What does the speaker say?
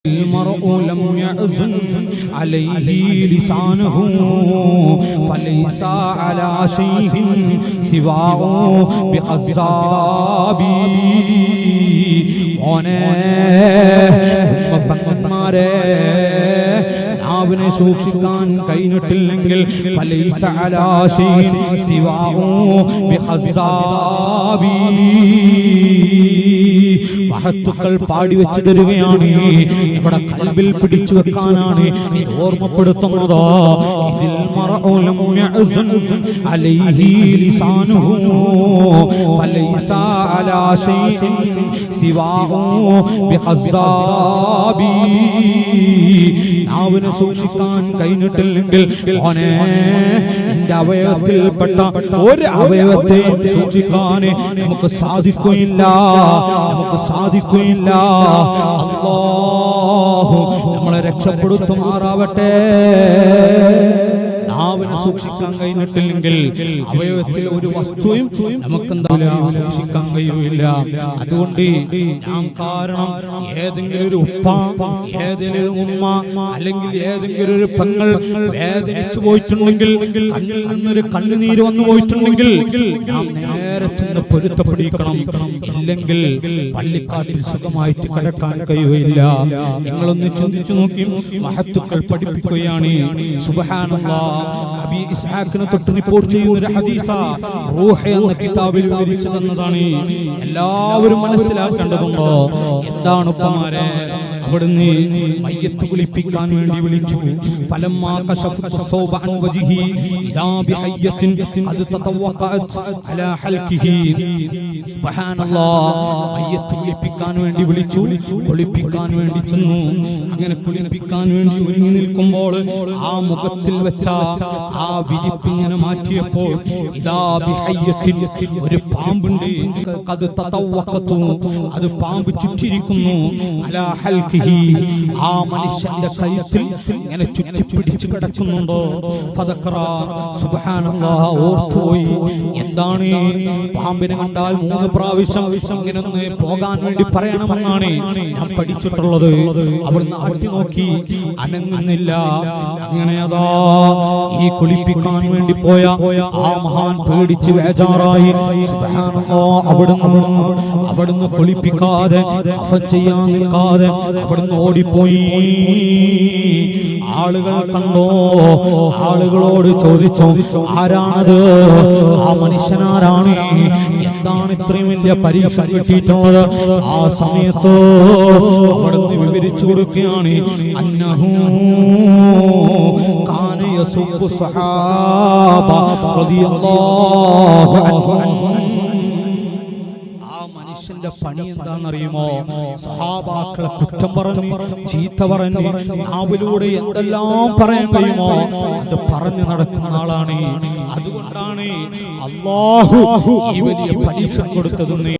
المرء لم يحزن عليه لسانه فليس على شيء سواه بخزاب നാവിനെ സൂക്ഷിക്കാൻ കഴിഞ്ഞിട്ടില്ലെങ്കിൽ ഫലൈസ അലാ ശൈഇൻ സിവാഹു ബിഖസാബി മഹത്തുക്കൾ പാടി വെച്ചു തരികയാണ്. ഇവിടെ ഖൽബിൽ പിടിച്ചു വെക്കാനാണ് ഇത് ഓർമ്മപ്പെടുത്തുന്നത്. ഇതിൽ മറഉലം യഅ്സൻ അലൈഹി ലിസാനുഹു ഫലൈസ അലാ ശൈഇൻ സിവാഹു ബിഖസാബി. നാവിനെ സൂക്ഷിക്കാൻ കഴിഞ്ഞിട്ടില്ലെങ്കിൽ എന്റെ അവയവത്തിൽപ്പെട്ട ഒരു അവയവത്തെ സൂക്ഷിക്കാൻ നമുക്ക് സാധിക്കുകയില്ല. അല്ലാഹു നമ്മളെ രക്ഷപ്പെടുത്തുമാറാവട്ടെ. നാവിനെ സൂക്ഷിക്കാൻ കഴിഞ്ഞിട്ടില്ലെങ്കിൽ അവയവത്തിൽ ഒരു വസ്തുവും നമുക്കെന്താ സൂക്ഷിക്കാൻ കഴിയില്ല. അതുകൊണ്ട് ഞാൻ കാരണം ഏതെങ്കിലും ഒരു ഉപ്പ, ഏതെങ്കിലും ഒരു ഉമ്മ, അല്ലെങ്കിൽ ഏതെങ്കിലും ഒരു പെങ്ങൾ വേദനിച്ചു പോയിട്ടുണ്ടെങ്കിൽ, കണ്ണിൽ നിന്നൊരു കണ്ണുനീര് വന്നു പോയിട്ടുണ്ടെങ്കിൽ നാം നേരെ ചെന്ന് പൊരുത്തപ്പെടിക്കണം. ഇല്ലെങ്കിൽ പള്ളിക്കാട്ടിൽ സുഖമായിട്ട് കിടക്കാൻ കഴിയുകയില്ല. നിങ്ങളൊന്ന് ചിന്തിച്ചു നോക്കി. മഹത്തുക്കൾ പഠിപ്പിക്കുകയാണ്. സുബ്ഹാനല്ലാഹ്, അബി ഇസ്ഹാഖിനെ തൊട്ട് റിപ്പോർട്ട് ചെയ്യുന്ന ഒരു ഹദീസാ റൂഹ് എന്ന കിതാബിൽ വിവരിച്ചു തന്നതാണ്. എല്ലാവരും മനസ്സിലാക്കേണ്ടതുണ്ടോ? എന്താണ് ഉപ്പമാരെ? അവിടുന്ന് മയ്യത്ത് കുളിപ്പിക്കാൻ വേണ്ടി വിളിച്ചു. ഫലമ്മാ കശഫതു സൗബ അൻ വജ്ഹി ഇദാ ബിഹയ്യത്തിൻ ഖദ് തതവഖഅത് അലാ ഹൽഖിഹി. സുബ്ഹാനല്ലാഹ്, മയ്യത്ത് കുളിപ്പിക്കാൻ വേണ്ടി വിളിച്ചു. കുളിപ്പിക്കാൻ വേണ്ടി ചെന്നു. അങ്ങനെ കുളിപ്പിക്കാൻ വേണ്ടി ഒരുങ്ങി നിൽക്കുമ്പോൾ ആ മുഖത്തിൽ വെച്ച ആ വിരിപ്പിങ്ങനെ മാറ്റിയപ്പോൾ ഇദാ ബിഹയ്യത്തിൻ, ഒരു പാമ്പുണ്ട്. ഖദ് തതവഖതു, അത് പാമ്പ് ചുറ്റിയിരിക്കുന്നു. അലാ ഹൽഖി, ആ മനുഷ്യന്റെ കഴുത്തിൽ ഇങ്ങനെ ചുറ്റിപ്പിടിച്ചു കിടക്കുന്നുണ്ടോ. ഫദക്കറ, സുബ്ഹാനല്ലാഹ്, ഓർത്തുപോയി. എന്താണ്? പാമ്പിനെ കണ്ടാൽ 3 പ്രാവശ്യം ഇങ്ങനെ ഒന്ന് പോകാൻ വേണ്ടി പറയണമെന്നാണ് ഞാൻ പഠിച്ചിട്ടുള്ളത്. അവിടുന്ന് ആട്ടി നോക്കി, അനങ്ങുന്നില്ല. അങ്ങനെ അതാ ഈ കുളിപ്പിക്കാൻ വേണ്ടി പോയ ആ മഹാൻ പേടിച്ച് വേജാറായി. സുബ്ഹാനല്ലാഹ്, അവിടുന്ന് കുളിപ്പിക്കാതെ കഫൻ ചെയ്യാൻ നിൽക്കാതെ അവിടുന്ന് ഓടിപ്പോയി. ആളുകൾ കണ്ടോ? ആളുകളോട് ചോദിച്ചു, ആരാണത്? ആ മനുഷ്യനാരാണ്? എന്താണ് ഇത്രയും വലിയ പരീക്ഷ കിട്ടിയിട്ടുള്ളത്? ആ സമയത്ത് അവിടുന്ന് വിവരിച്ചു കൊടുക്കുകയാണ്. അന്നഹു കാന യസുബ്ബു സഹാബ റളിയല്ലാഹു അൻഹും. മനുഷ്യന്റെ പണി എന്താണെന്നറിയുമോ? സഹാബാക്കളെ കുറ്റം പറഞ്ഞ്, ചീത്ത പറഞ്ഞ്, നാവിലൂടെ എന്തെല്ലാം പറയാൻ കഴിയുമോ അത് പറഞ്ഞു നടക്കുന്ന ആളാണ്. അതുകൊണ്ടാണ് അല്ലാഹു ഈ വലിയ പരീക്ഷ കൊടുത്തതെന്ന്